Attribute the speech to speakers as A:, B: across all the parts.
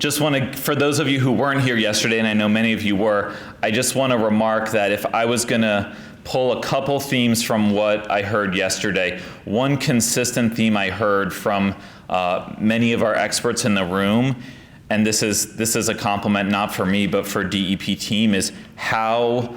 A: Just want to, for those of you who weren't here yesterday, and I know many of you were, I just want to remark that if I was going to pull a couple themes from what I heard yesterday, one consistent theme I heard from many of our experts in the room, and this is a compliment not for me but for DEP team, is how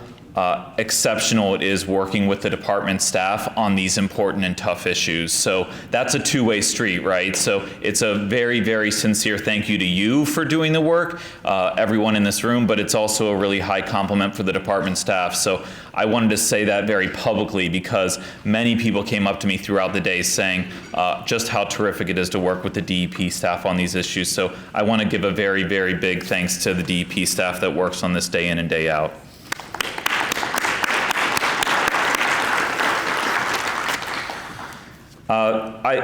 A: exceptional it is working with the department staff on these important and tough issues. So that's a two-way street, right? So it's a very, very sincere thank you to you for doing the work, everyone in this room, but it's also a really high compliment for the department staff. So I wanted to say that very publicly because many people came up to me throughout the day saying just how terrific it is to work with the DEP staff on these issues. So I want to give a very, very big thanks to the DEP staff that works on this day in and day out.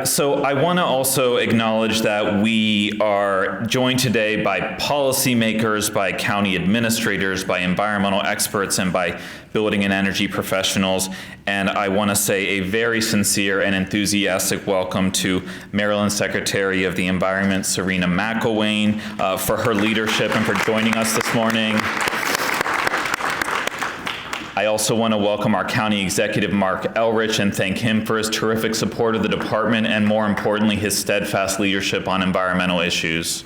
A: So I want to also acknowledge that we are joined today by policymakers, by county administrators, by environmental experts, and by building and energy professionals. And I want to say a very sincere and enthusiastic welcome to Maryland Secretary of the Environment, Serena McIlwain, for her leadership and for joining us this morning. I also want to welcome our County Executive, Marc Elrich, and thank him for his terrific support of the department and, more importantly, his steadfast leadership on environmental issues.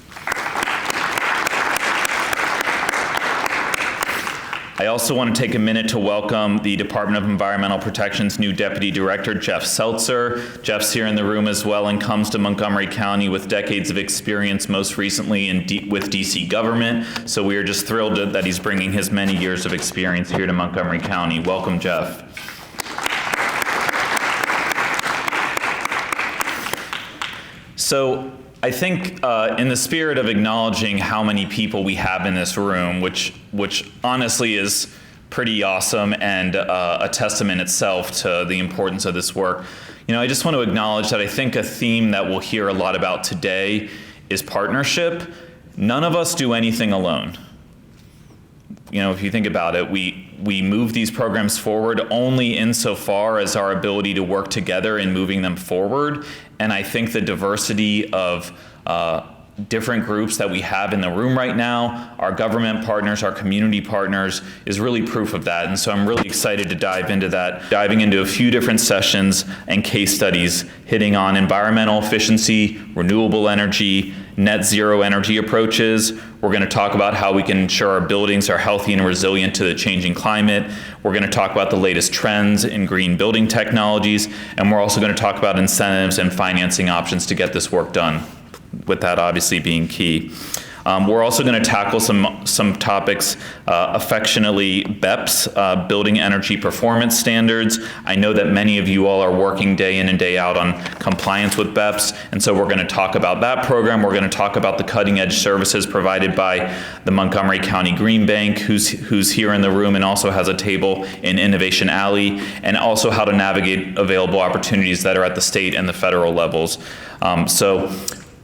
A: I also want to take a minute to welcome the Department of Environmental Protection's new Deputy Director, Jeff Seltzer. Jeff's here in the room as well and comes to Montgomery County with decades of experience, most recently with DC government. So we are just thrilled that he's bringing his many years of experience here to Montgomery County. Welcome, Jeff. So I think in the spirit of acknowledging how many people we have in this room, which honestly is pretty awesome and a testament itself to the importance of this work, I just want to acknowledge that I think a theme that we'll hear a lot about today is partnership. None of us do anything alone. If you think about it, we move these programs forward only insofar as our ability to work together in moving them forward. And I think the diversity of different groups that we have in the room right now, our government partners, our community partners, is really proof of that. And so I'm really excited to dive into that, diving into a few different sessions and case studies hitting on environmental efficiency, renewable energy, net zero energy approaches. We're going to talk about how we can ensure our buildings are healthy and resilient to the changing climate. We're going to talk about the latest trends in green building technologies, and we're also going to talk about incentives and financing options to get this work done, with that obviously being key. We're also going to tackle some topics, affectionately BEPS, Building Energy Performance Standards. I know that many of you all are working day in and day out on compliance with BEPS, and so we're going to talk about that program. We're going to talk about the cutting edge services provided by the Montgomery County Green Bank, who's here in the room and also has a table in Innovation Alley, and also how to navigate available opportunities that are at the state and the federal levels.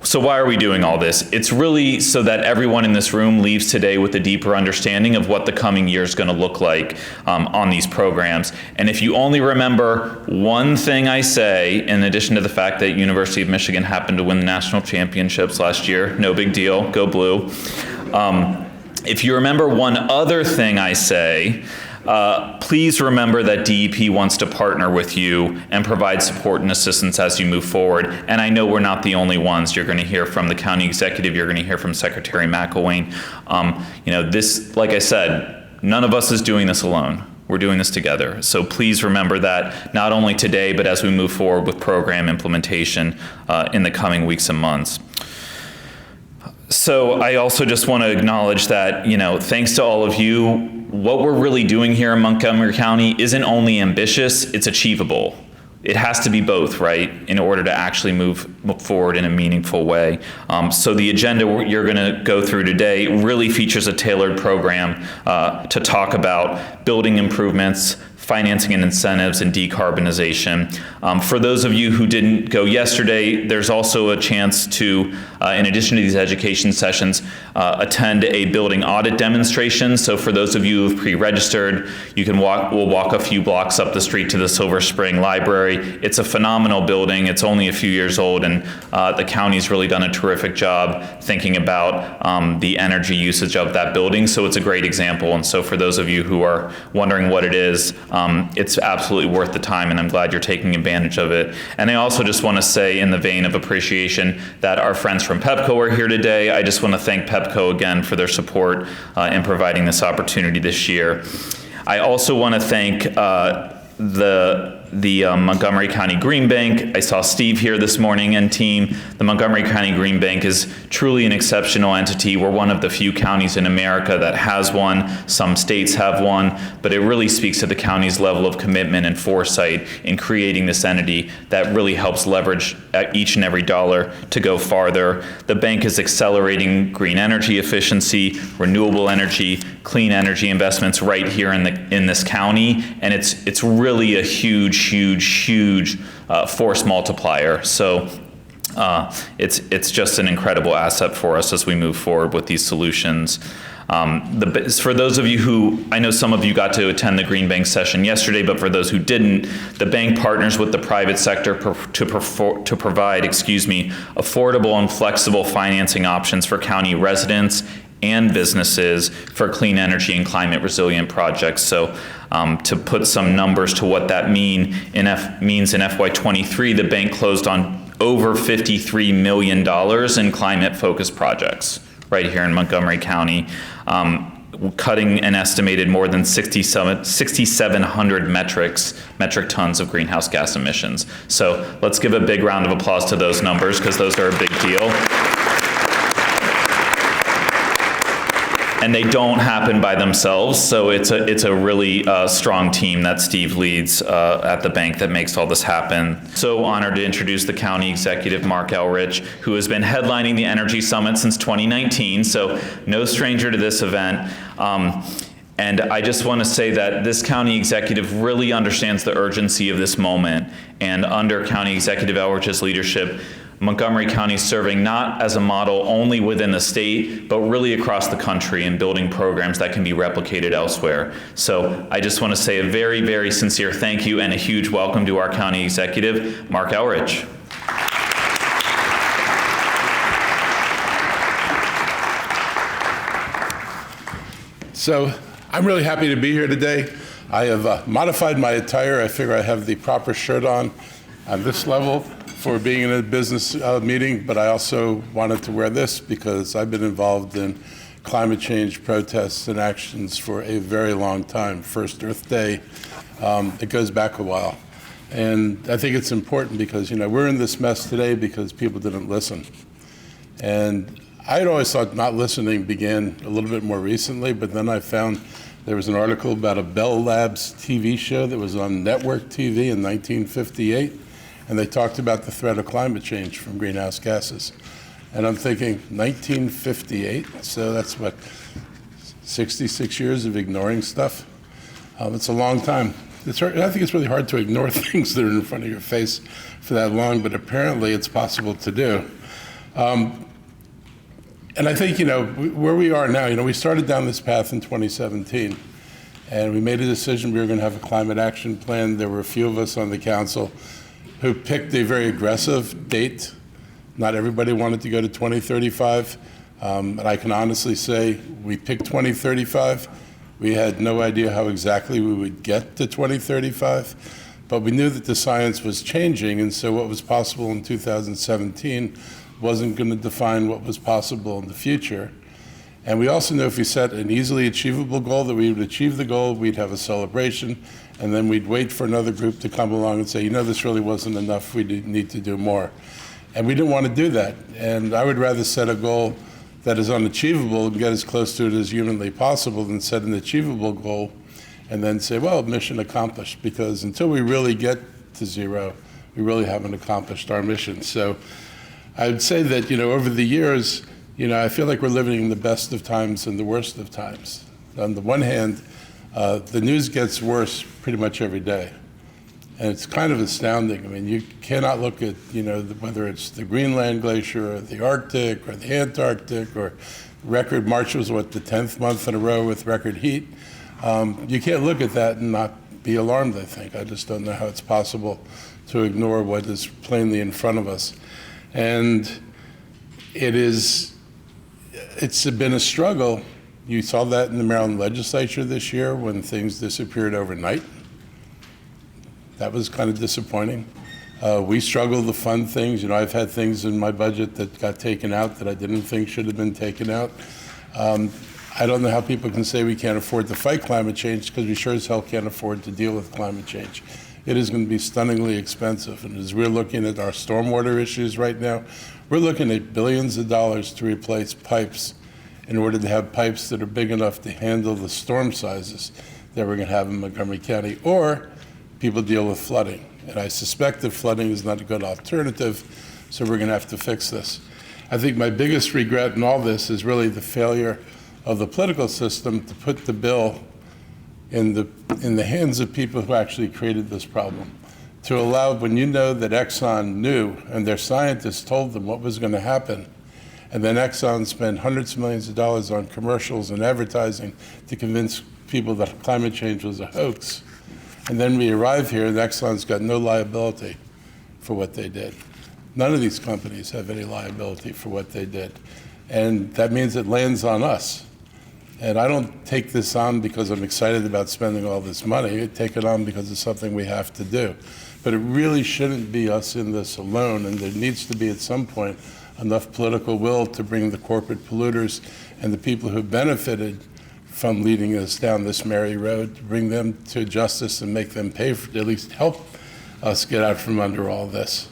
A: So why are we doing all this? It's really so that everyone in this room leaves today with a deeper understanding of what the coming year is going to look like on these programs. And if you only remember one thing I say, in addition to the fact that University of Michigan happened to win the national championships last year, no big deal, go blue. If you remember one other thing I say, please remember that DEP wants to partner with you and provide support and assistance as you move forward. And I know we're not the only ones. You're going to hear from the county executive. You're going to hear from Secretary McIlwain. This, like I said, none of us is doing this alone. We're doing this together. So please remember that not only today, but as we move forward with program implementation in the coming weeks and months. So I also just want to acknowledge that, thanks to all of you, what we're really doing here in Montgomery County isn't only ambitious, it's achievable. It has to be both, right, in order to actually move forward in a meaningful way. So the agenda you're going to go through today really features a tailored program to talk about building improvements, financing and incentives, and decarbonization. For those of you who didn't go yesterday, there's also a chance to, in addition to these education sessions, attend a building audit demonstration. So for those of you who've pre-registered, we'll walk a few blocks up the street to the Silver Spring Library. It's a phenomenal building. It's only a few years old, and the county's really done a terrific job thinking about the energy usage of that building. So it's a great example. And so for those of you who are wondering what it is, it's absolutely worth the time, and I'm glad you're taking advantage of it. And I also just want to say, in the vein of appreciation, that our friends from PEPCO are here today. I just want to thank PEPCO again for their support in providing this opportunity this year. I also want to thank the Montgomery County Green Bank. I saw Steve here this morning and team. The Montgomery County Green Bank is truly an exceptional entity. We're one of the few counties in America that has one. Some states have one, but it really speaks to the county's level of commitment and foresight in creating this entity that really helps leverage each and every dollar to go farther. The bank is accelerating green energy efficiency, renewable energy, clean energy investments right here in this county, and it's really a huge force multiplier. So it's just an incredible asset for us as we move forward with these solutions. For those of you who, I know some of you got to attend the Green Bank session yesterday, but for those who didn't, the bank partners with the private sector to provide, affordable and flexible financing options for county residents and businesses for clean energy and climate resilient projects. So to put some numbers to what that means in FY23, the bank closed on over $53 million in climate focused projects right here in Montgomery County, cutting an estimated more than 6,700 metric tons of greenhouse gas emissions. So let's give a big round of applause to those numbers, because those are a big deal. And they don't happen by themselves, so it's a really strong team that Steve leads at the bank that makes all this happen. So honored to introduce the County Executive, Marc Elrich, who has been headlining the Energy Summit since 2019, so no stranger to this event. And I just want to say that this county executive really understands the urgency of this moment, and under County Executive Elrich's leadership, Montgomery County is serving not as a model only within the state, but really across the country in building programs that can be replicated elsewhere. So I just want to say a very, very sincere thank you and a huge welcome to our county executive, Marc Elrich.
B: So I'm really happy to be here today. I have modified my attire. I figure I have the proper shirt on this level for being in a business meeting, but I also wanted to wear this because I've been involved in climate change protests and actions for a very long time. First Earth Day, it goes back a while. And I think it's important because, we're in this mess today because people didn't listen. And I had always thought not listening began a little bit more recently, but then I found there was an article about a Bell Labs TV show that was on network TV in 1958. And they talked about the threat of climate change from greenhouse gases. And I'm thinking, 1958, so that's what, 66 years of ignoring stuff? It's a long time. I think it's really hard to ignore things that are in front of your face for that long, but apparently it's possible to do. And I think, where we are now, we started down this path in 2017, and we made a decision we were going to have a climate action plan. There were a few of us on the council who picked a very aggressive date. Not everybody wanted to go to 2035. And I can honestly say we picked 2035. We had no idea how exactly we would get to 2035, but we knew that the science was changing, and so what was possible in 2017 wasn't going to define what was possible in the future. And we also knew if we set an easily achievable goal that we would achieve the goal, we'd have a celebration, and then we'd wait for another group to come along and say, this really wasn't enough, we need to do more. And we didn't want to do that. And I would rather set a goal that is unachievable and get as close to it as humanly possible than set an achievable goal and then say, well, mission accomplished, because until we really get to zero, we really haven't accomplished our mission. So I would say that, over the years, I feel like we're living in the best of times and the worst of times. On the one hand, The news gets worse pretty much every day. And it's kind of astounding. I mean, you cannot look at, whether it's the Greenland Glacier or the Arctic or the Antarctic or record March was, the 10th month in a row with record heat. You can't look at that and not be alarmed, I think. I just don't know how it's possible to ignore what is plainly in front of us. And it's been a struggle. You saw that in the Maryland legislature this year when things disappeared overnight. That was kind of disappointing. We struggle to fund things. I've had things in my budget that got taken out that I didn't think should have been taken out. I don't know how people can say we can't afford to fight climate change because we sure as hell can't afford to deal with climate change. It is going to be stunningly expensive. And as we're looking at our stormwater issues right now, we're looking at billions of dollars to replace pipes in order to have pipes that are big enough to handle the storm sizes that we're going to have in Montgomery County, or people deal with flooding. And I suspect that flooding is not a good alternative, so we're going to have to fix this. I think my biggest regret in all this is really the failure of the political system to put the bill in the hands of people who actually created this problem. To allow, when you know that Exxon knew and their scientists told them what was going to happen, and then Exxon spent hundreds of millions of dollars on commercials and advertising to convince people that climate change was a hoax. And then we arrive here and Exxon's got no liability for what they did. None of these companies have any liability for what they did. And that means it lands on us. And I don't take this on because I'm excited about spending all this money. I take it on because it's something we have to do. But it really shouldn't be us in this alone, and there needs to be at some point enough political will to bring the corporate polluters and the people who benefited from leading us down this merry road, to bring them to justice and make them pay for, at least help us get out from under all this.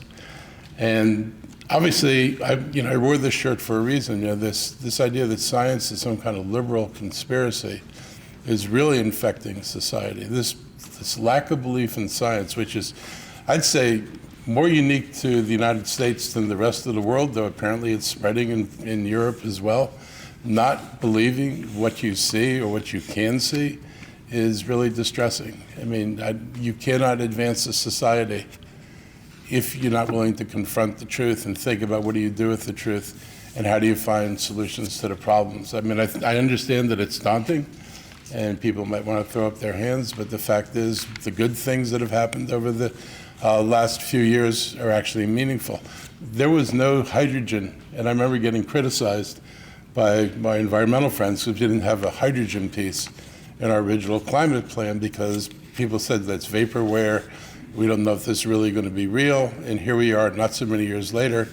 B: And obviously, I wore this shirt for a reason. This idea that science is some kind of liberal conspiracy is really infecting society. This lack of belief in science, which is, I'd say, more unique to the United States than the rest of the world, though apparently it's spreading in Europe as well. Not believing what you see or what you can see is really distressing. I mean, you cannot advance a society if you're not willing to confront the truth and think about what do you do with the truth and how do you find solutions to the problems. I mean, I understand that it's daunting and people might want to throw up their hands, but the fact is the good things that have happened over the last few years are actually meaningful. There was no hydrogen, and I remember getting criticized by my environmental friends who didn't have a hydrogen piece in our original climate plan because people said that's vaporware. We don't know if this is really going to be real. And here we are not so many years later.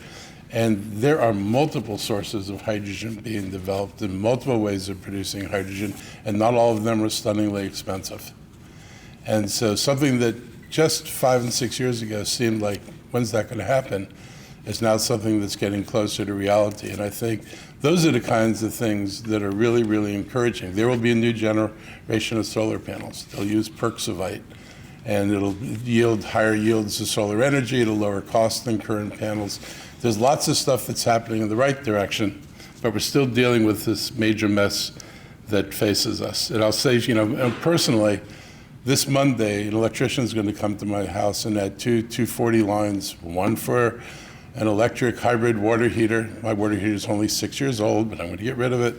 B: And there are multiple sources of hydrogen being developed and multiple ways of producing hydrogen. And not all of them are stunningly expensive. And so something that just 5 and 6 years ago seemed like, when's that going to happen, is now something that's getting closer to reality. And I think those are the kinds of things that are really, really encouraging. There will be a new generation of solar panels. They'll use Perxivite, and it'll yield higher yields of solar energy. It'll lower costs than current panels. There's lots of stuff that's happening in the right direction, but we're still dealing with this major mess that faces us. And I'll say, personally, this Monday, an electrician is going to come to my house and add two 240 lines, one for an electric hybrid water heater. My water heater is only 6 years old, but I'm going to get rid of it.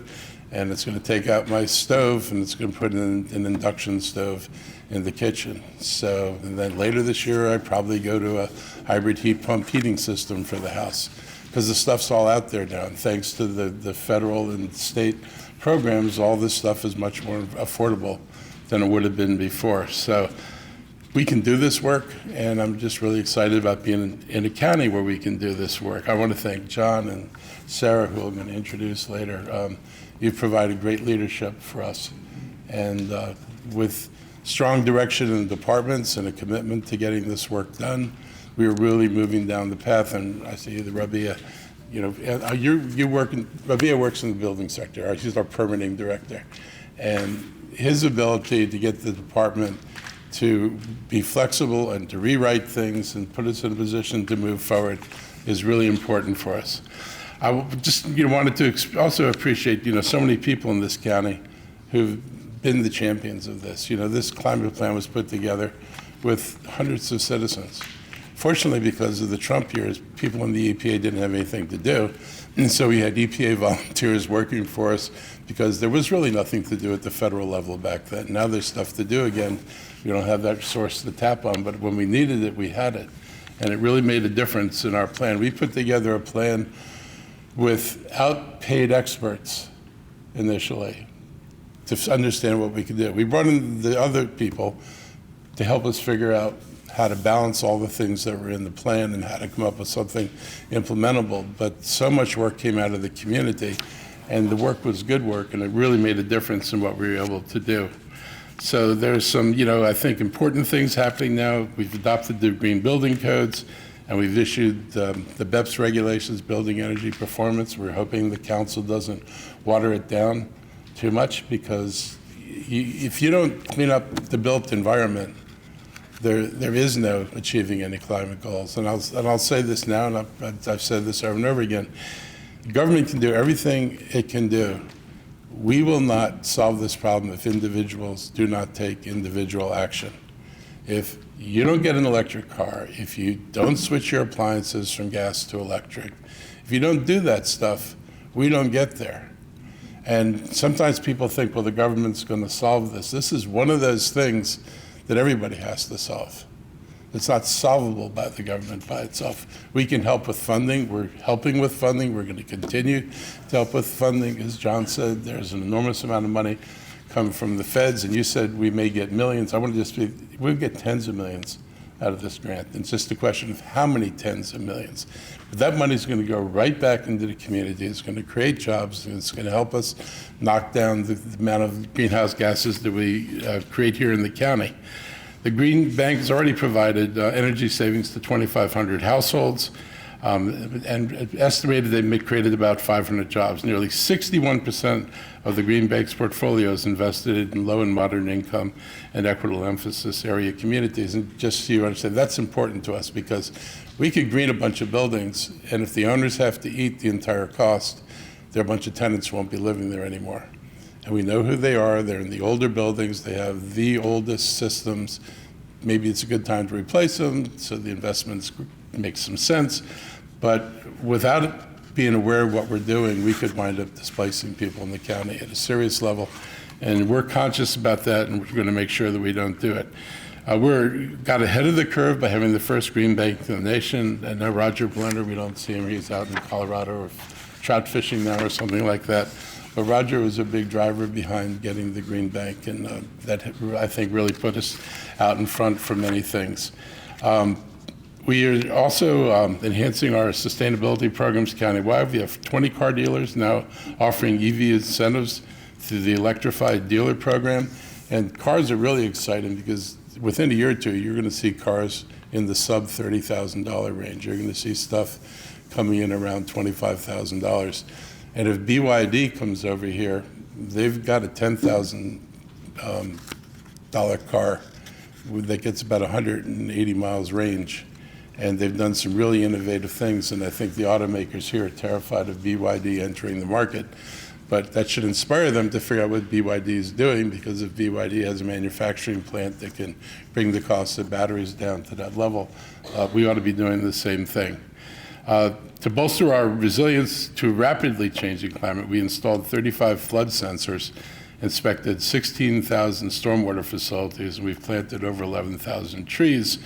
B: And it's going to take out my stove, and it's going to put in an induction stove in the kitchen. So, and then later this year, I probably go to a hybrid heat pump heating system for the house, because the stuff's all out there now. And thanks to the federal and state programs, all this stuff is much more affordable than it would have been before. So we can do this work, and I'm just really excited about being in a county where we can do this work. I want to thank John and Sarah, who I'm going to introduce later. You've provided great leadership for us, and with strong direction in the departments and a commitment to getting this work done, we are really moving down the path. And I see the Rabia, Rabia works in the building sector. He's our permitting director, and his ability to get the department to be flexible and to rewrite things and put us in a position to move forward is really important for us. I just wanted to also appreciate so many people in this county who've been the champions of this. This climate plan was put together with hundreds of citizens. Fortunately, because of the Trump years, people in the EPA didn't have anything to do. And so we had EPA volunteers working for us because there was really nothing to do at the federal level back then. Now there's stuff to do again. We don't have that source to tap on, but when we needed it, we had it. And it really made a difference in our plan. We put together a plan without paid experts initially to understand what we could do. We brought in the other people to help us figure out how to balance all the things that were in the plan and how to come up with something implementable. But so much work came out of the community, and the work was good work, and it really made a difference in what we were able to do. So there's some, I think, important things happening now. We've adopted the green building codes, and we've issued the BEPS regulations, building energy performance. We're hoping the council doesn't water it down too much, because if you don't clean up the built environment, there is no achieving any climate goals. And I'll say this now, and I've said this over and over again. The government can do everything it can do. We will not solve this problem if individuals do not take individual action. If you don't get an electric car, if you don't switch your appliances from gas to electric, if you don't do that stuff, we don't get there. And sometimes people think, well, the government's going to solve this. This is one of those things that everybody has to solve. It's not solvable by the government by itself. We can help with funding. We're helping with funding. We're going to continue to help with funding. As John said, there's an enormous amount of money coming from the feds, and you said we may get millions. I want to just we'll get tens of millions out of this grant. It's just a question of how many tens of millions. But that money is going to go right back into the community. It's going to create jobs, and it's going to help us knock down the amount of greenhouse gases that we create here in the county. The Green Bank has already provided energy savings to 2,500 households, and estimated they created about 500 jobs. Nearly 61% of the Green Bank's portfolio is invested in low and moderate income and equitable emphasis area communities. And just so you understand, that's important to us, because we could green a bunch of buildings, and if the owners have to eat the entire cost, there are a bunch of tenants who won't be living there anymore. And we know who they are. They're in the older buildings. They have the oldest systems. Maybe it's a good time to replace them, so the investments make some sense. But without being aware of what we're doing, we could wind up displacing people in the county at a serious level. And we're conscious about that, and we're going to make sure that we don't do it. Got ahead of the curve by having the first green bank in the nation. And now Roger Blender, we don't see him. He's out in Colorado or trout fishing now or something like that. But Roger was a big driver behind getting the Green Bank, and that, I think, really put us out in front for many things. We are also enhancing our sustainability programs countywide. We have 20 car dealers now offering EV incentives through the electrified dealer program. And cars are really exciting, because within a year or two, you're going to see cars in the sub $30,000 range. You're going to see stuff coming in around $25,000. And if BYD comes over here, they've got a $10,000 car that gets about 180 miles range. And they've done some really innovative things, and I think the automakers here are terrified of BYD entering the market. But that should inspire them to figure out what BYD is doing, because if BYD has a manufacturing plant that can bring the cost of batteries down to that level, we ought to be doing the same thing. To bolster our resilience to a rapidly changing climate, we installed 35 flood sensors, inspected 16,000 stormwater facilities, and we've planted over 11,000 trees.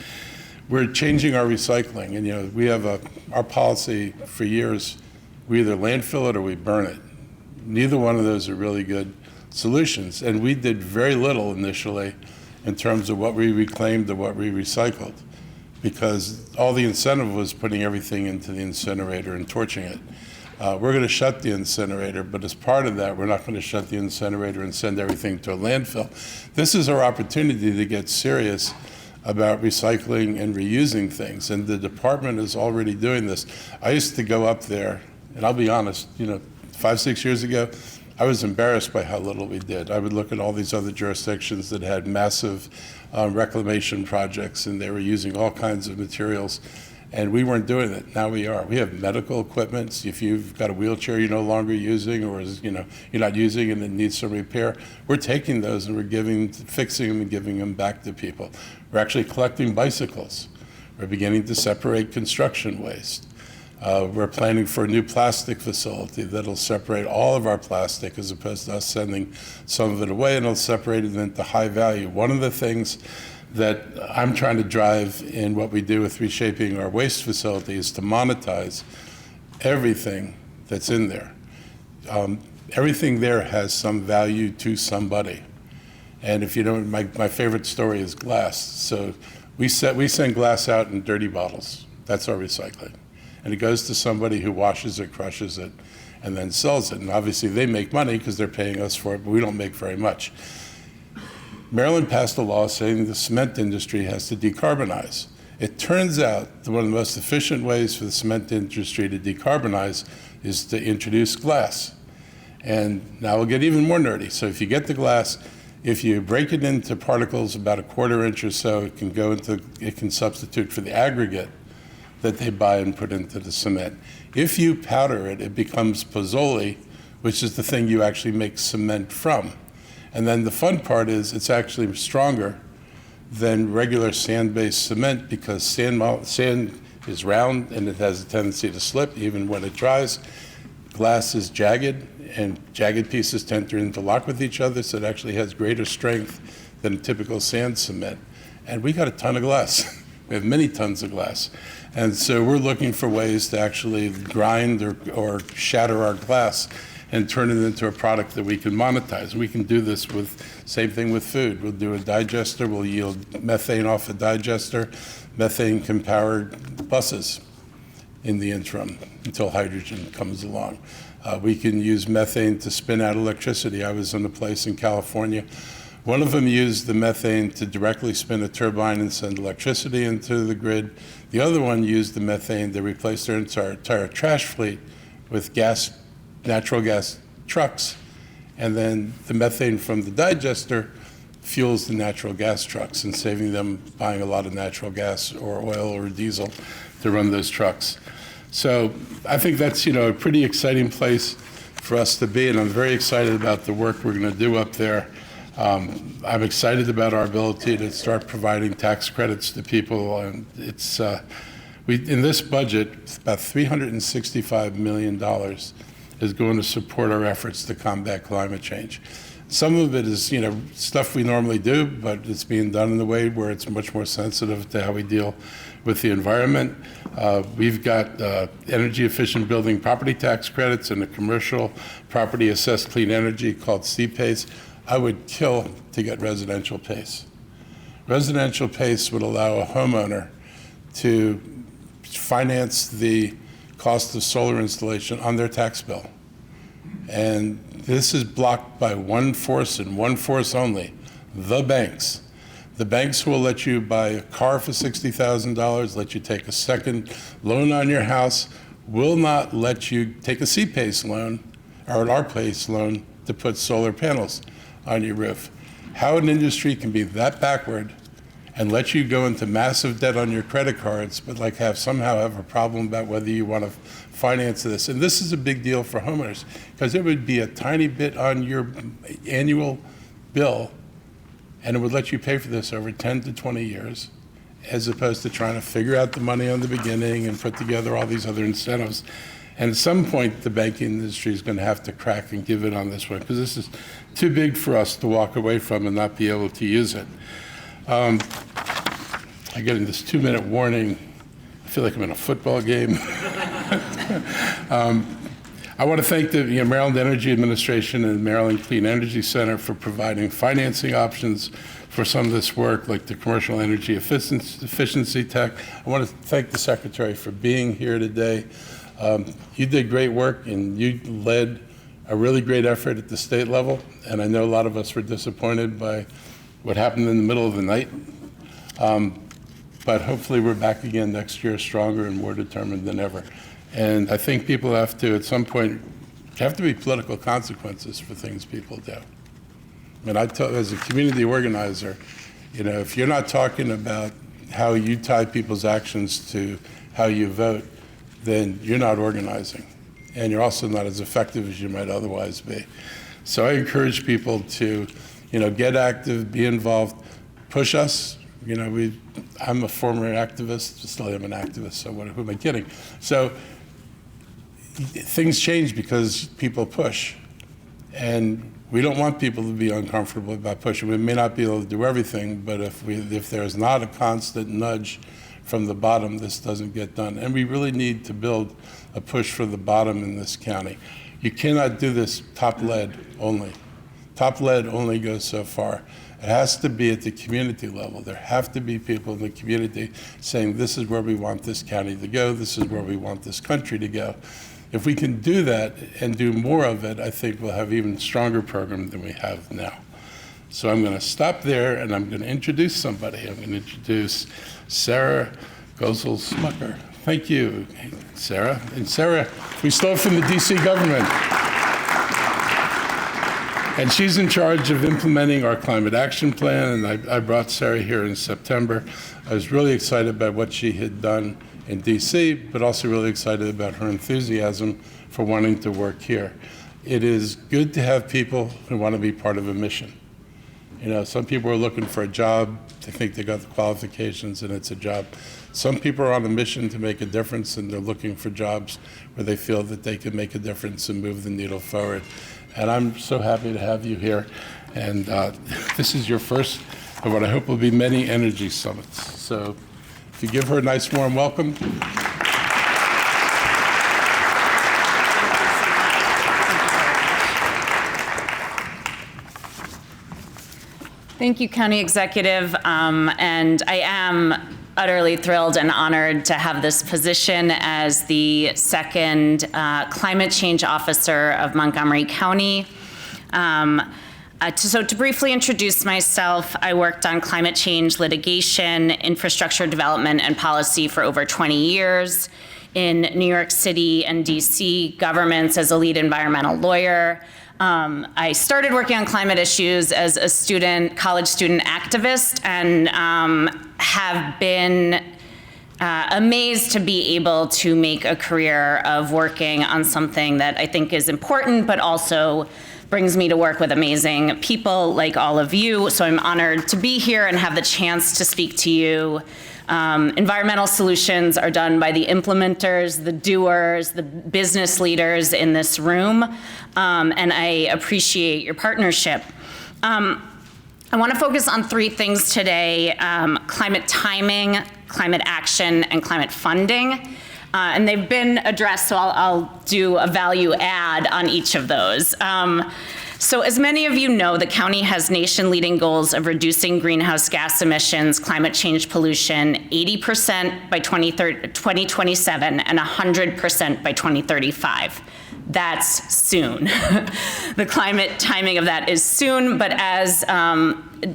B: We're changing our recycling, and we have our policy for years: we either landfill it or we burn it. Neither one of those are really good solutions, and we did very little initially in terms of what we reclaimed and what we recycled, because all the incentive was putting everything into the incinerator and torching it. We're going to shut the incinerator, but as part of that, we're not going to shut the incinerator and send everything to a landfill. This is our opportunity to get serious about recycling and reusing things, and the department is already doing this. I used to go up there, and I'll be honest, 5-6 years ago, I was embarrassed by how little we did. I would look at all these other jurisdictions that had massive reclamation projects, and they were using all kinds of materials. And we weren't doing it. Now we are. We have medical equipment. If you've got a wheelchair you're no longer using, or you're not using and it needs some repair, we're taking those and we're fixing them and giving them back to people. We're actually collecting bicycles. We're beginning to separate construction waste. We're planning for a new plastic facility that'll separate all of our plastic as opposed to us sending some of it away, and it'll separate it into high value. One of the things that I'm trying to drive in what we do with reshaping our waste facility is to monetize everything that's in there. Everything there has some value to somebody. And if you don't, my favorite story is glass. So we send glass out in dirty bottles. That's our recycling. And it goes to somebody who washes it, crushes it, and then sells it. And obviously they make money because they're paying us for it, but we don't make very much. Maryland passed a law saying the cement industry has to decarbonize. It turns out that one of the most efficient ways for the cement industry to decarbonize is to introduce glass. And now we'll get even more nerdy. So if you get the glass, if you break it into particles about a quarter inch or so, it can substitute for the aggregate that they buy and put into the cement. If you powder it, it becomes pozzoli, which is the thing you actually make cement from. And then the fun part is it's actually stronger than regular sand-based cement because sand is round and it has a tendency to slip even when it dries. Glass is jagged, and jagged pieces tend to interlock with each other, so it actually has greater strength than a typical sand cement. And we got a ton of glass. We have many tons of glass. And so we're looking for ways to actually grind or shatter our glass and turn it into a product that we can monetize. We can do this same thing with food. We'll do a digester, we'll yield methane off a digester. Methane can power buses in the interim until hydrogen comes along. We can use methane to spin out electricity. I was in a place in California. One of them used the methane to directly spin a turbine and send electricity into the grid. The other one used the methane to replace their entire trash fleet with natural gas trucks, and then the methane from the digester fuels the natural gas trucks and saving them buying a lot of natural gas or oil or diesel to run those trucks. So I think that's a pretty exciting place for us to be, and I'm very excited about the work we're going to do up there. I'm excited about our ability to start providing tax credits to people, and it's in this budget, about $365 million is going to support our efforts to combat climate change. Some of it is, stuff we normally do, but it's being done in a way where it's much more sensitive to how we deal with the environment. We've got energy efficient building property tax credits and a commercial property assessed clean energy called CPACE. I would kill to get residential PACE. Residential PACE would allow a homeowner to finance the cost of solar installation on their tax bill. And this is blocked by one force and one force only, the banks. The banks will let you buy a car for $60,000, let you take a second loan on your house, will not let you take a CPACE loan or an RPACE loan to put solar panels on your roof. How an industry can be that backward and let you go into massive debt on your credit cards, but somehow have a problem about whether you want to finance this. And this is a big deal for homeowners because it would be a tiny bit on your annual bill, and it would let you pay for this over 10 to 20 years, as opposed to trying to figure out the money on the beginning and put together all these other incentives. And at some point, the banking industry is going to have to crack and give it on this one, because this is too big for us to walk away from and not be able to use it. I get in this 2-minute warning. I feel like I'm in a football game. I want to thank the Maryland Energy Administration and Maryland Clean Energy Center for providing financing options for some of this work, like the commercial energy efficiency tech. I want to thank the Secretary for being here today. You did great work, and you led a really great effort at the state level, and I know a lot of us were disappointed by what happened in the middle of the night. But hopefully we're back again next year stronger and more determined than ever. And I think people have to, at some point, have to be political consequences for things people do. I mean, as a community organizer, if you're not talking about how you tie people's actions to how you vote, then you're not organizing. And you're also not as effective as you might otherwise be. So I encourage people to, get active, be involved, push us. I'm a former activist, still am an activist, so who am I kidding? So things change because people push. And we don't want people to be uncomfortable about pushing. We may not be able to do everything, but if there's not a constant nudge from the bottom, this doesn't get done. And we really need to build a push for the bottom in this county. You cannot do this top-led only. Top-led only goes so far. It has to be at the community level. There have to be people in the community saying, this is where we want this county to go, this is where we want this country to go. If we can do that and do more of it, I think we'll have even stronger program than we have now. So I'm going to stop there, and I'm going to introduce somebody. I'm going to introduce Sarah Kogel-Smucker. Thank you, Sarah. And Sarah, we stole from the DC government. And she's in charge of implementing our climate action plan, and I brought Sarah here in September. I was really excited about what she had done in DC, but also really excited about her enthusiasm for wanting to work here. It is good to have people who want to be part of a mission. Some people are looking for a job, they think they got the qualifications and it's a job. Some people are on a mission to make a difference, and they're looking for jobs where they feel that they can make a difference and move the needle forward. And I'm so happy to have you here. And this is your first of what I hope will be many energy summits. So if you give her a nice warm welcome.
C: Thank you, County Executive. And I am utterly thrilled and honored to have this position as the second climate change officer of Montgomery County. So to briefly introduce myself, I worked on climate change litigation, infrastructure development, and policy for over 20 years in New York City and DC governments as a lead environmental lawyer. I started working on climate issues as a college student activist, and have been amazed to be able to make a career of working on something that I think is important, but also brings me to work with amazing people like all of you. So I'm honored to be here and have the chance to speak to you. Environmental solutions are done by the implementers, the doers, the business leaders in this room, and I appreciate your partnership. I want to focus on three things today: climate timing, climate action, and climate funding. And they've been addressed, so I'll do a value add on each of those. So as many of you know, the county has nation-leading goals of reducing greenhouse gas emissions, climate change pollution, 80% by 2027 and 100% by 2035. That's soon. The climate timing of that is soon, but as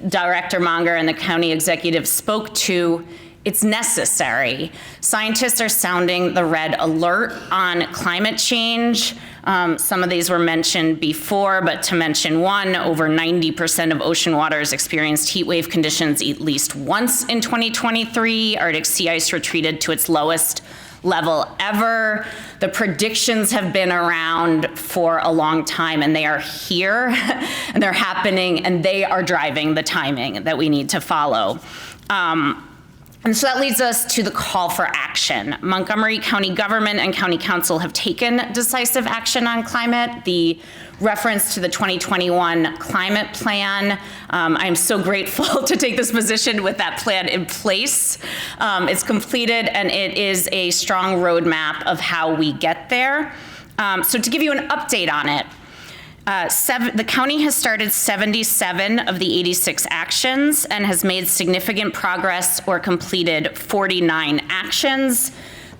C: Director Monger and the county executive spoke to, it's necessary. Scientists are sounding the red alert on climate change. Some of these were mentioned before, but to mention one, over 90% of ocean waters experienced heat wave conditions at least once in 2023. Arctic sea ice retreated to its lowest level ever. The predictions have been around for a long time, and they are here, and they're happening, and they are driving the timing that we need to follow. And so that leads us to the call for action. Montgomery County government and county council have taken decisive action on climate. The reference to the 2021 climate plan, I'm so grateful to take this position with that plan in place. It's completed, and it is a strong roadmap of how we get there. So to give you an update on it, the county has started 77 of the 86 actions and has made significant progress or completed 49 actions.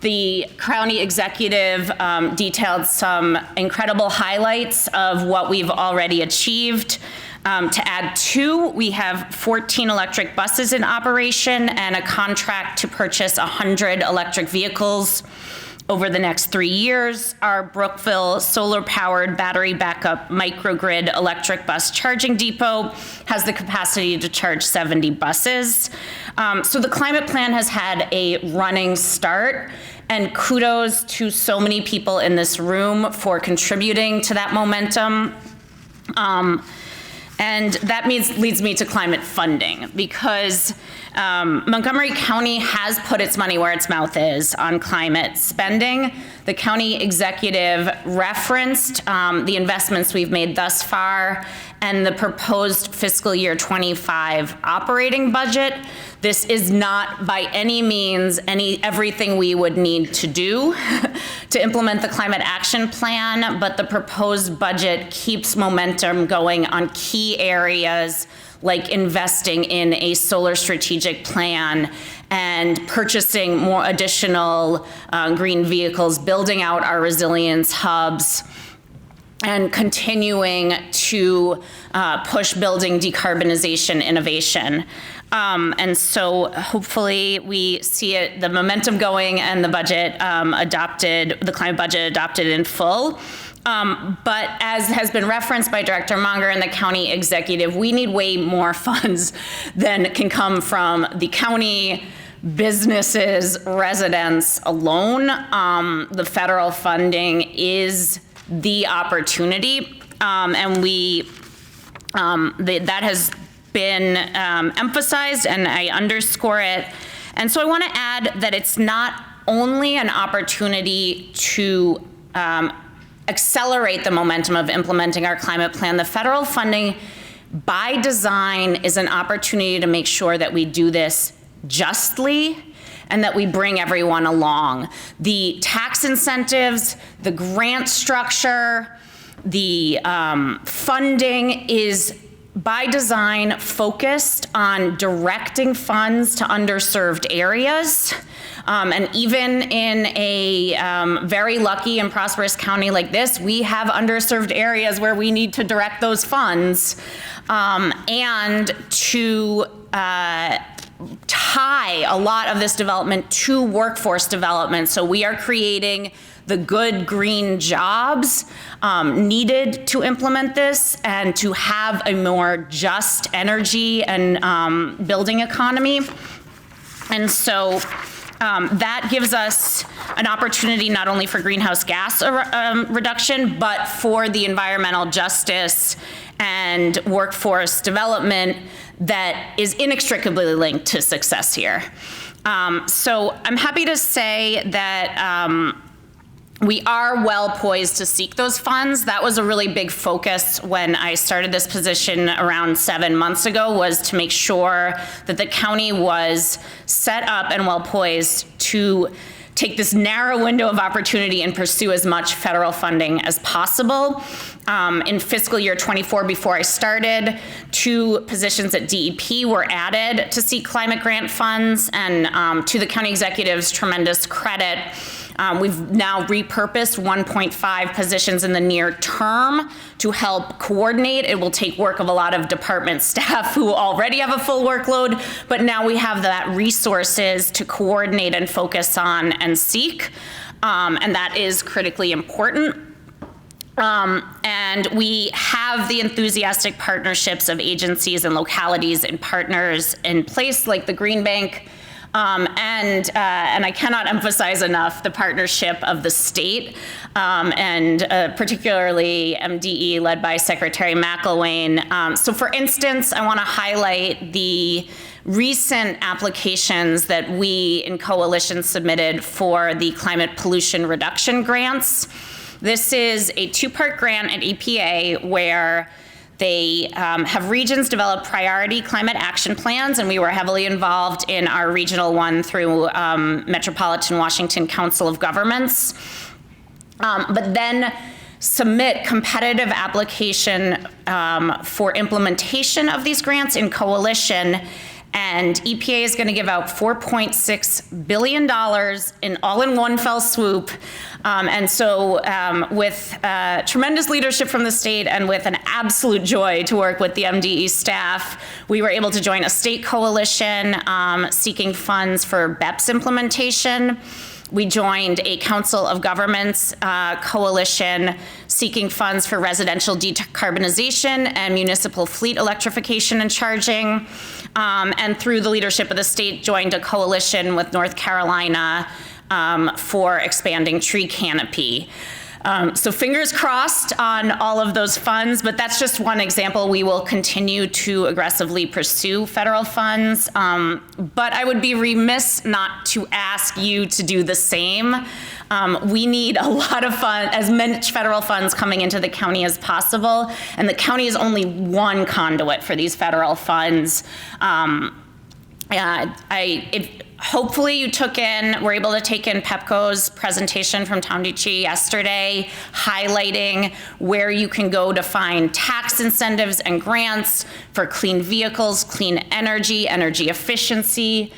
C: The county executive detailed some incredible highlights of what we've already achieved. To add two, we have 14 electric buses in operation and a contract to purchase 100 electric vehicles over the next 3 years. Our Brookville solar-powered battery backup microgrid electric bus charging depot has the capacity to charge 70 buses. So the climate plan has had a running start, And kudos to so many people in this room for contributing to that momentum. And that leads me to climate funding, because Montgomery County has put its money where its mouth is on climate spending. The county executive referenced the investments we've made thus far and the proposed fiscal year 25 operating budget. This is not by any means everything we would need to do to implement the climate action plan, but the proposed budget keeps momentum going on key areas like investing in a solar strategic plan and purchasing more additional green vehicles, building out our resilience hubs, and continuing to push building decarbonization innovation. And so hopefully we see the momentum going and the budget the climate budget adopted in full. But as has been referenced by Director Monger and the county executive, we need way more funds than can come from the county, businesses, residents alone. The federal funding is the opportunity, and that has been emphasized, and I underscore it. And so I want to add that it's not only an opportunity to accelerate the momentum of implementing our climate plan. The federal funding, by design, is an opportunity to make sure that we do this justly and that we bring everyone along. The tax incentives, the grant structure, the funding is by design focused on directing funds to underserved areas. And even in a very lucky and prosperous county like this, we have underserved areas where we need to direct those funds, and to tie a lot of this development to workforce development. So we are creating the good green jobs needed to implement this and to have a more just energy and building economy. And so that gives us an opportunity not only for greenhouse gas reduction, but for the environmental justice and workforce development that is inextricably linked to success here. So I'm happy to say that we are well poised to seek those funds. That was a really big focus when I started this position around 7 months ago, was to make sure that the county was set up and well poised to take this narrow window of opportunity and pursue as much federal funding as possible. In fiscal year 24, before I started, 2 positions at DEP were added to seek climate grant funds, and to the county executive's tremendous credit, we've now repurposed 1.5 positions in the near term to help coordinate. It will take work of a lot of department staff who already have a full workload, but now we have that resources to coordinate and focus on and seek, and that is critically important. And we have the enthusiastic partnerships of agencies and localities and partners in place, like the Green Bank, and I cannot emphasize enough the partnership of the state, and particularly MDE led by Secretary McIlwain. So for instance, I want to highlight the recent applications that we in Coalition submitted for the climate pollution reduction grants. This is a 2-part grant at EPA where they have regions develop priority climate action plans, and we were heavily involved in our regional one through Metropolitan Washington Council of Governments. But then submit competitive application for implementation of these grants in Coalition. And EPA is going to give out $4.6 billion in all in one fell swoop. And so with tremendous leadership from the state and with an absolute joy to work with the MDE staff, we were able to join a state coalition seeking funds for BEPS implementation. We joined a Council of Governments coalition seeking funds for residential decarbonization and municipal fleet electrification and charging. And through the leadership of the state, joined a coalition with North Carolina for expanding tree canopy. So fingers crossed on all of those funds, but that's just one example. We will continue to aggressively pursue federal funds, but I would be remiss not to ask you to do the same. We need a lot of as much federal funds coming into the county as possible, and the county is only one conduit for these federal funds. Hopefully you were able to take in Pepco's presentation from Tom Ducci yesterday, highlighting where you can go to find tax incentives and grants for clean vehicles, clean energy, energy efficiency.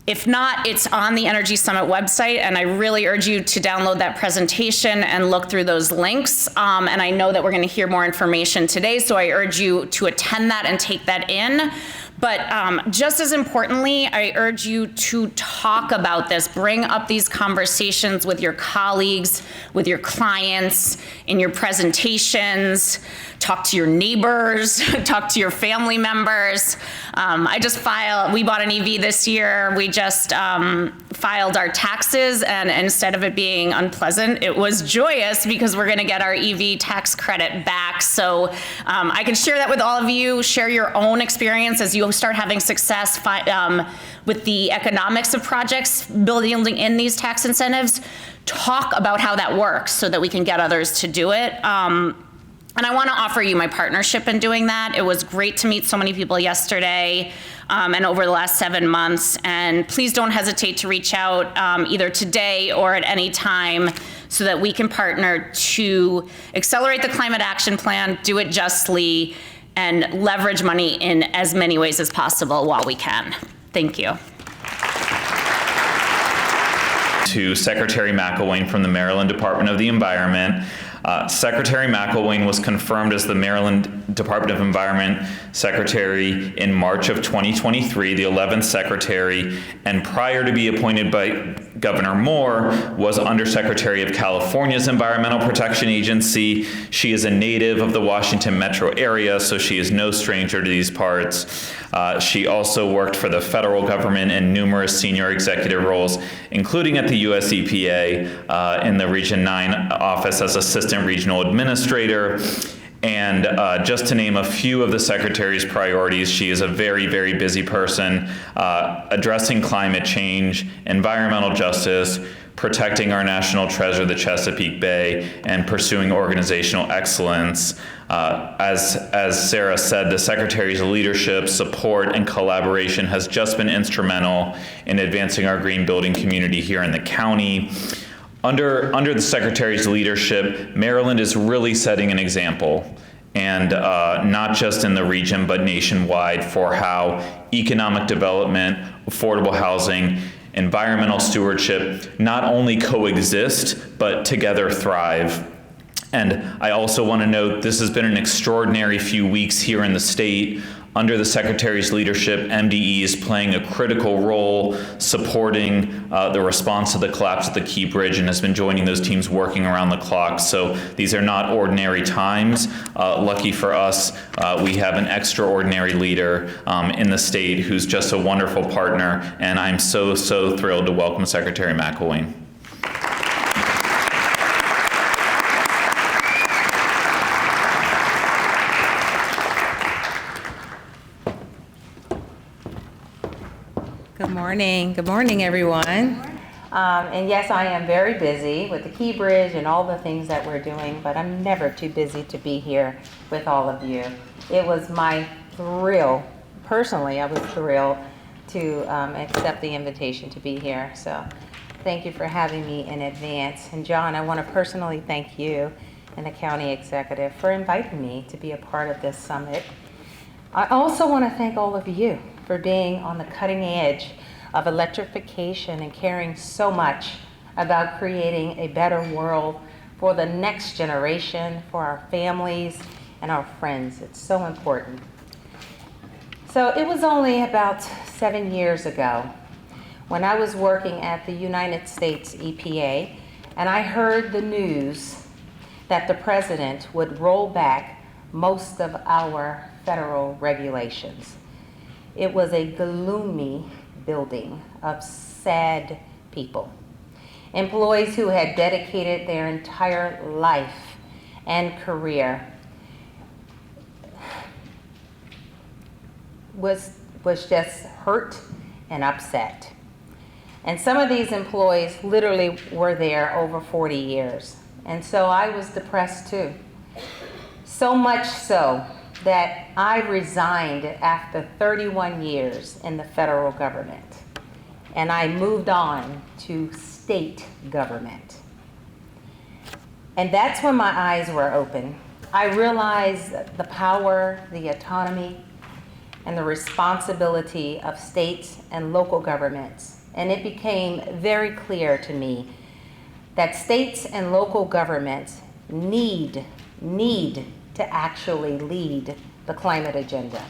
C: If not, it's on the Energy Summit website, and I really urge you to download that presentation and look through those links. And I know that we're going to hear more information today, so I urge you to attend that and take that in. But just as importantly, I urge you to talk about this, bring up these conversations with your colleagues, with your clients, in your presentations, talk to your neighbors, talk to your family members. We bought an EV this year. We just filed our taxes, and instead of it being unpleasant, it was joyous because we're gonna get our EV tax credit back. So I can share that with all of you, share your own experience as you start having success with the economics of projects, building in these tax incentives. Talk about how that works so that we can get others to do it. And I want to offer you my partnership in doing that. It was great to meet so many people yesterday and over the last 7 months. And please don't hesitate to reach out either today or at any time so that we can partner to accelerate the climate action plan, do it justly, and leverage money in as many ways as possible while we can. Thank you.
A: To Secretary McIlwain from the Maryland Department of the Environment. Secretary McIlwain was confirmed as the Maryland Department of Environment Secretary in March of 2023, the 11th Secretary, and prior to be appointed by Governor Moore, was Undersecretary of California's Environmental Protection Agency. She is a native of the Washington metro area, so she is no stranger to these parts. She also worked for the federal government in numerous senior executive roles, including at the US EPA in the Region 9 office as Assistant Regional Administrator. And just to name a few of the Secretary's priorities, she is a very, very busy person, addressing climate change, environmental justice, protecting our national treasure, the Chesapeake Bay, and pursuing organizational excellence. As Sarah said, the Secretary's leadership, support, and collaboration has just been instrumental in advancing our green building community here in the county. Under the Secretary's leadership, Maryland is really setting an example, and not just in the region, but nationwide, for how economic development, affordable housing, environmental stewardship not only coexist, but together thrive. And I also want to note this has been an extraordinary few weeks here in the state. Under the Secretary's leadership, MDE is playing a critical role supporting the response to the collapse of the Key Bridge and has been joining those teams working around the clock. So these are not ordinary times. Lucky for us, we have an extraordinary leader in the state who's just a wonderful partner, and I'm so thrilled to welcome Secretary McIlwain.
D: Good morning, everyone. And yes, I am very busy with the Key Bridge and all the things that we're doing, but I'm never too busy to be here with all of you. It was my thrill, personally, I was thrilled to accept the invitation to be here. So thank you for having me in advance. And John, I want to personally thank you and the county executive for inviting me to be a part of this summit. I also want to thank all of you for being on the cutting edge of electrification and caring so much about creating a better world for the next generation, for our families and our friends. It's so important. So it was only about 7 years ago when I was working at the United States EPA, and I heard the news that the president would roll back most of our federal regulations. It was a gloomy building of sad people. Employees who had dedicated their entire life and career was just hurt and upset. And some of these employees literally were there over 40 years. And so I was depressed too. So much so that I resigned after 31 years in the federal government. And I moved on to state government. And that's when my eyes were open. I realized the power, the autonomy, and the responsibility of states and local governments. And it became very clear to me that states and local governments need to actually lead the climate agenda.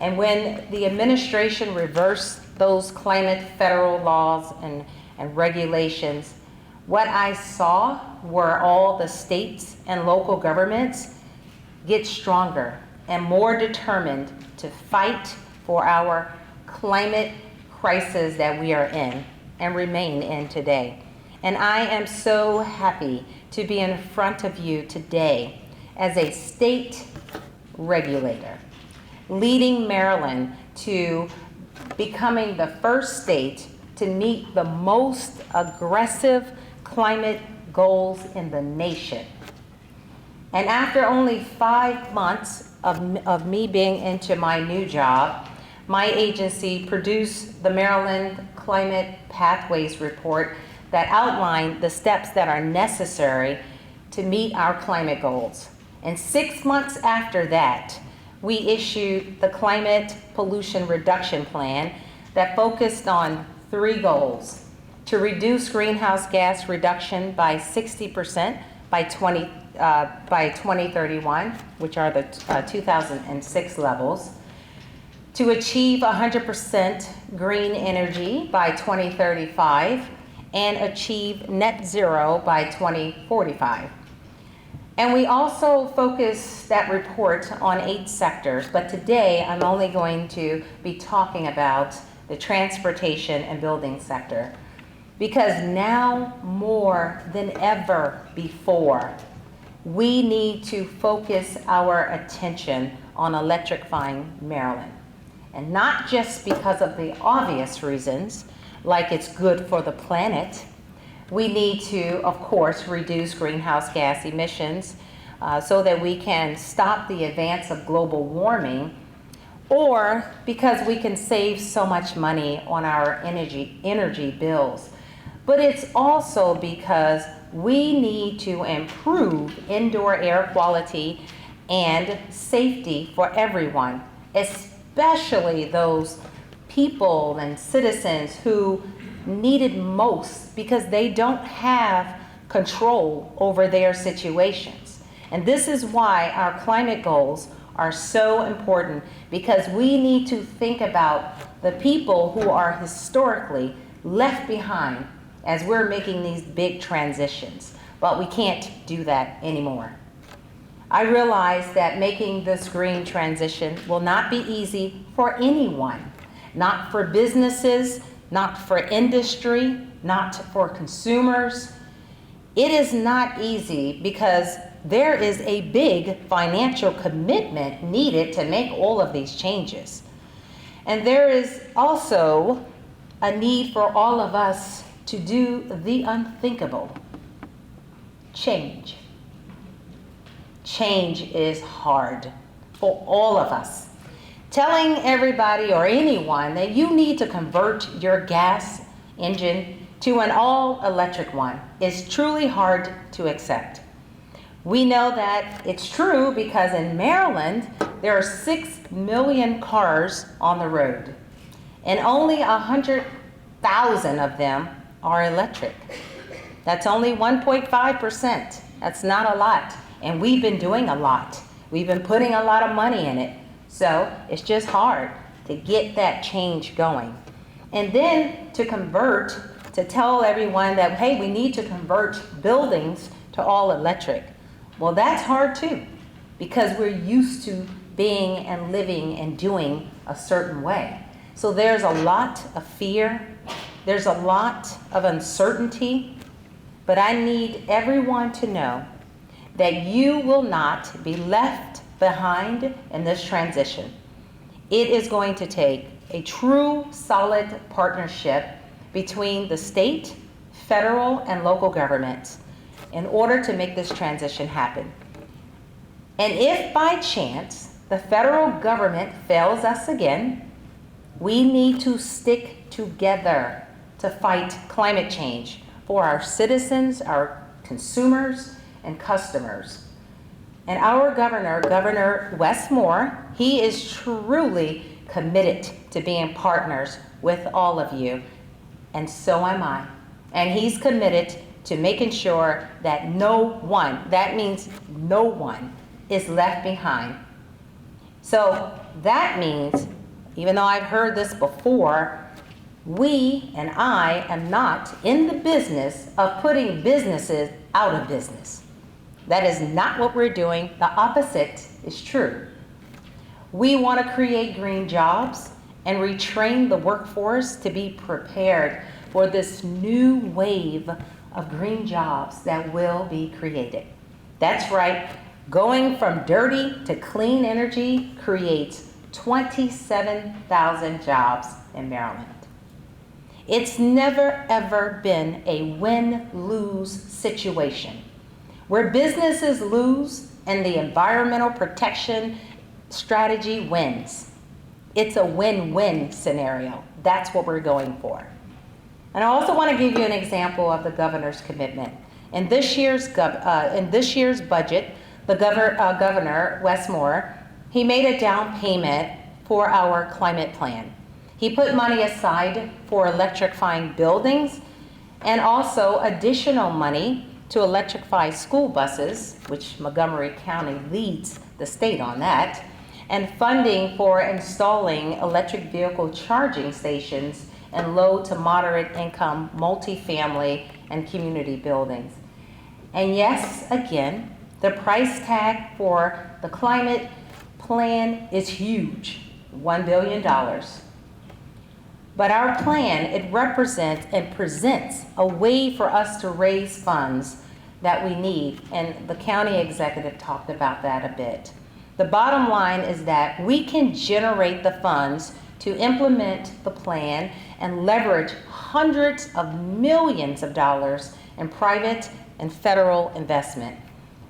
D: And when the administration reversed those climate federal laws and regulations, what I saw were all the states and local governments get stronger and more determined to fight for our climate crisis that we are in and remain in today. And I am so happy to be in front of you today as a state regulator, leading Maryland to becoming the first state to meet the most aggressive climate goals in the nation. And after only 5 months of me being into my new job, my agency produced the Maryland Climate Pathways Report that outlined the steps that are necessary to meet our climate goals. And 6 months after that, we issued the Climate Pollution Reduction Plan that focused on 3 goals: to reduce greenhouse gas reduction by 60% by 2031, which are the 2006 levels, to achieve 100% green energy by 2035, and achieve net zero by 2045. And we also focus that report on 8 sectors, but today I'm only going to be talking about the transportation and building sector. Because now more than ever before, we need to focus our attention on electrifying Maryland. And not just because of the obvious reasons, like it's good for the planet. We need to, of course, reduce greenhouse gas emissions so that we can stop the advance of global warming, or because we can save so much money on our energy bills. But it's also because we need to improve indoor air quality and safety for everyone, especially those people and citizens who need it most because they don't have control over their situations. And this is why our climate goals are so important, because we need to think about the people who are historically left behind as we're making these big transitions. But we can't do that anymore. I realize that making this green transition will not be easy for anyone, not for businesses, not for industry, not for consumers. It is not easy because there is a big financial commitment needed to make all of these changes. And there is also a need for all of us to do the unthinkable: change. Change is hard for all of us. Telling everybody or anyone that you need to convert your gas engine to an all-electric one is truly hard to accept. We know that it's true because in Maryland, there are 6 million cars on the road, and only 100,000 of them are electric. That's only 1.5%. That's not a lot. And we've been doing a lot. We've been putting a lot of money in it. So it's just hard to get that change going. And then to tell everyone that, hey, we need to convert buildings to all electric. Well, that's hard too, because we're used to being and living and doing a certain way. So there's a lot of fear There's a lot of uncertainty, but I need everyone to know that you will not be left behind in this transition. It is going to take a true, solid partnership between the state, federal, and local governments in order to make this transition happen. And if by chance the federal government fails us again, we need to stick together to fight climate change for our citizens, our consumers, and customers. And our governor, Governor Wes Moore, he is truly committed to being partners with all of you, and so am I. And he's committed to making sure that no one, that means no one, is left behind. So that means, even though I've heard this before, we and I am not in the business of putting businesses out of business. That is not what we're doing. The opposite is true. We want to create green jobs and retrain the workforce to be prepared for this new wave of green jobs that will be created. That's right, going from dirty to clean energy creates 27,000 jobs in Maryland. It's never ever been a win-lose situation where businesses lose and the environmental protection strategy wins. It's a win-win scenario. That's what we're going for. And I also want to give you an example of the governor's commitment. In this year's budget, the Governor Wes Moore, he made a down payment for our climate plan. He put money aside for electrifying buildings and also additional money to electrify school buses, which Montgomery County leads the state on that, and funding for installing electric vehicle charging stations in low to moderate income multifamily and community buildings. And yes, again, the price tag for the climate plan is huge, $1 billion. But our plan, it represents and presents a way for us to raise funds that we need, and the county executive talked about that a bit. The bottom line is that we can generate the funds to implement the plan and leverage hundreds of millions of dollars in private and federal investment.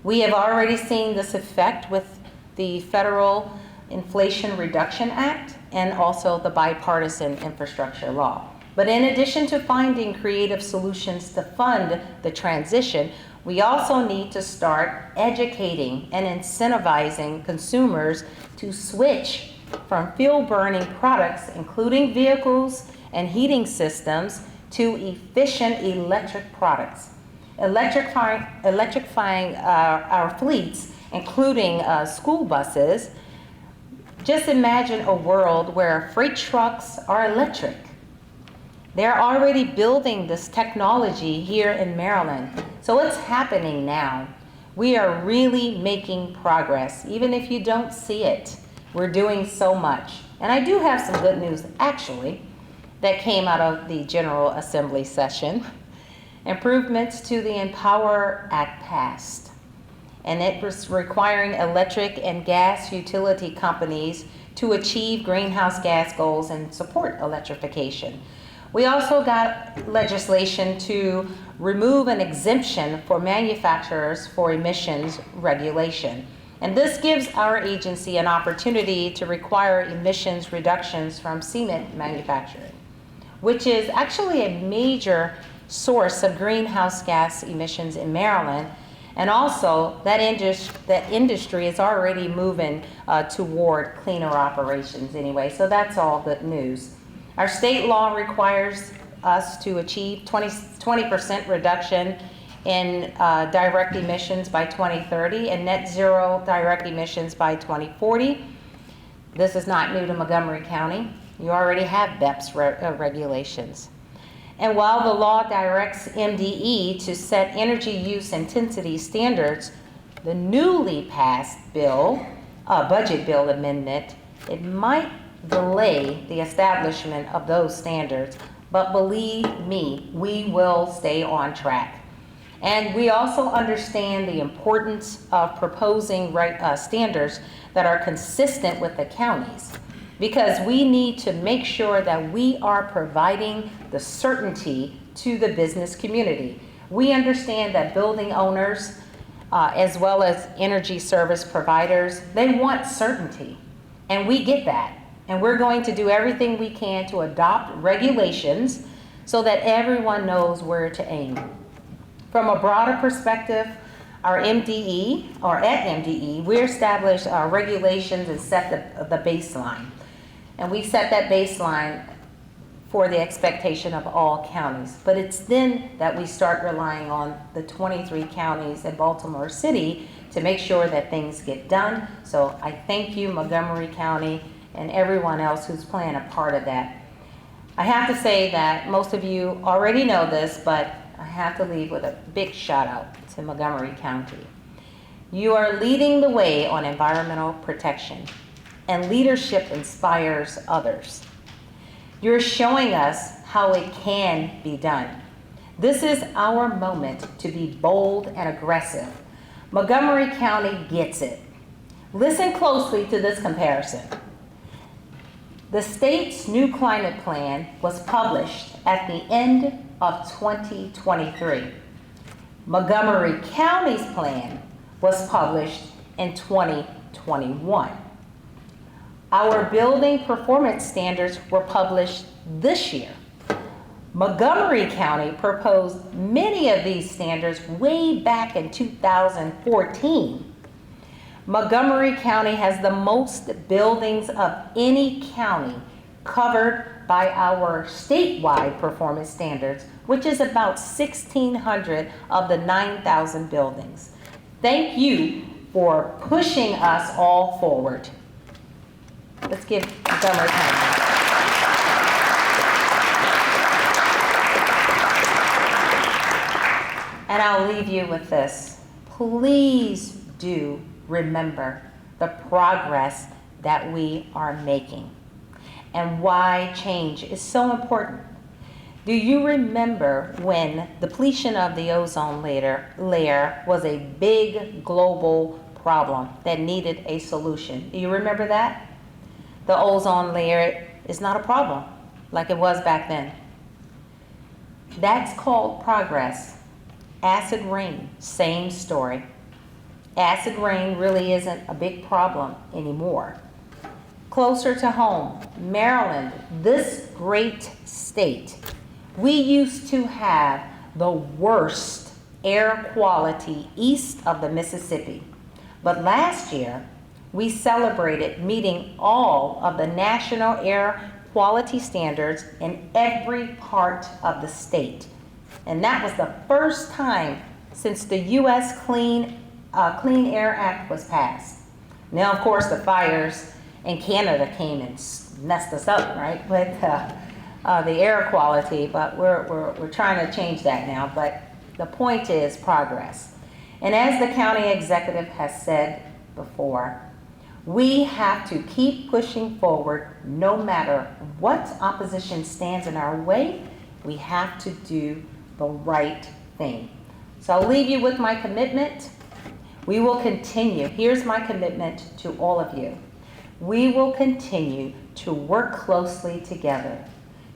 D: We have already seen this effect with the Federal Inflation Reduction Act and also the bipartisan infrastructure law. But in addition to finding creative solutions to fund the transition, we also need to start educating and incentivizing consumers to switch from fuel-burning products, including vehicles and heating systems, to efficient electric products. Electrifying our fleets, including school buses. Just imagine a world where freight trucks are electric. They're already building this technology here in Maryland. So it's happening now. We are really making progress, even if you don't see it. We're doing so much. And I do have some good news, actually, that came out of the General Assembly session. Improvements to the Empower Act passed. And it was requiring electric and gas utility companies to achieve greenhouse gas goals and support electrification. We also got legislation to remove an exemption for manufacturers for emissions regulation. And this gives our agency an opportunity to require emissions reductions from cement manufacturing, which is actually a major source of greenhouse gas emissions in Maryland. And also, that industry is already moving toward cleaner operations anyway, so that's all good news. Our state law requires us to achieve 20% reduction in direct emissions by 2030 and net zero direct emissions by 2040. This is not new to Montgomery County. You already have BEPS regulations. And while the law directs MDE to set energy use intensity standards, the newly passed bill, budget bill amendment, it might delay the establishment of those standards But believe me, we will stay on track. And we also understand the importance of proposing standards that are consistent with the counties, because we need to make sure that we are providing the certainty to the business community. We understand that building owners, as well as energy service providers, they want certainty, and we get that. And we're going to do everything we can to adopt regulations so that everyone knows where to aim. From a broader perspective, our MDE, or at MDE, we established our regulations and set the baseline. And we set that baseline for the expectation of all counties. But it's then that we start relying on the 23 counties in Baltimore City to make sure that things get done. So I thank you, Montgomery County, and everyone else who's playing a part of that. I have to say that most of you already know this, but I have to leave with a big shout out to Montgomery County. You are leading the way on environmental protection, and leadership inspires others. You're showing us how it can be done. This is our moment to be bold and aggressive. Montgomery County gets it. Listen closely to this comparison. The state's new climate plan was published at the end of 2023. Montgomery County's plan was published in 2021. Our building performance standards were published this year. Montgomery County proposed many of these standards way back in 2014. Montgomery County has the most buildings of any county covered by our statewide performance standards, which is about 1,600 of the 9,000 buildings. Thank you for pushing us all forward. Let's give Montgomery County. And I'll leave you with this. Please do remember the progress that we are making and why change is so important. Do you remember when depletion of the ozone layer was a big global problem that needed a solution? Do you remember that? The ozone layer is not a problem like it was back then. That's called progress. Acid rain, same story. Acid rain really isn't a big problem anymore. Closer to home, Maryland, this great state, we used to have the worst air quality east of the Mississippi. But last year, we celebrated meeting all of the national air quality standards in every part of the state. And that was the first time since the U.S. Clean Air Act was passed. Now, of course, the fires in Canada came and messed us up, right, with the air quality, but we're trying to change that now. But the point is progress. And as the county executive has said before, we have to keep pushing forward no matter what opposition stands in our way. We have to do the right thing. So I'll leave you with my commitment. We will continue. Here's my commitment to all of you. We will continue to work closely together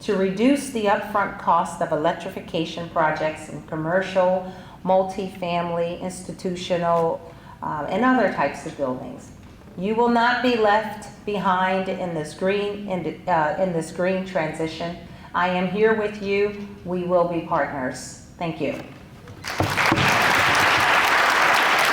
D: to reduce the upfront cost of electrification projects in commercial, multifamily, institutional, and other types of buildings. You will not be left behind in this green transition. I am here with you. We will be partners. Thank you.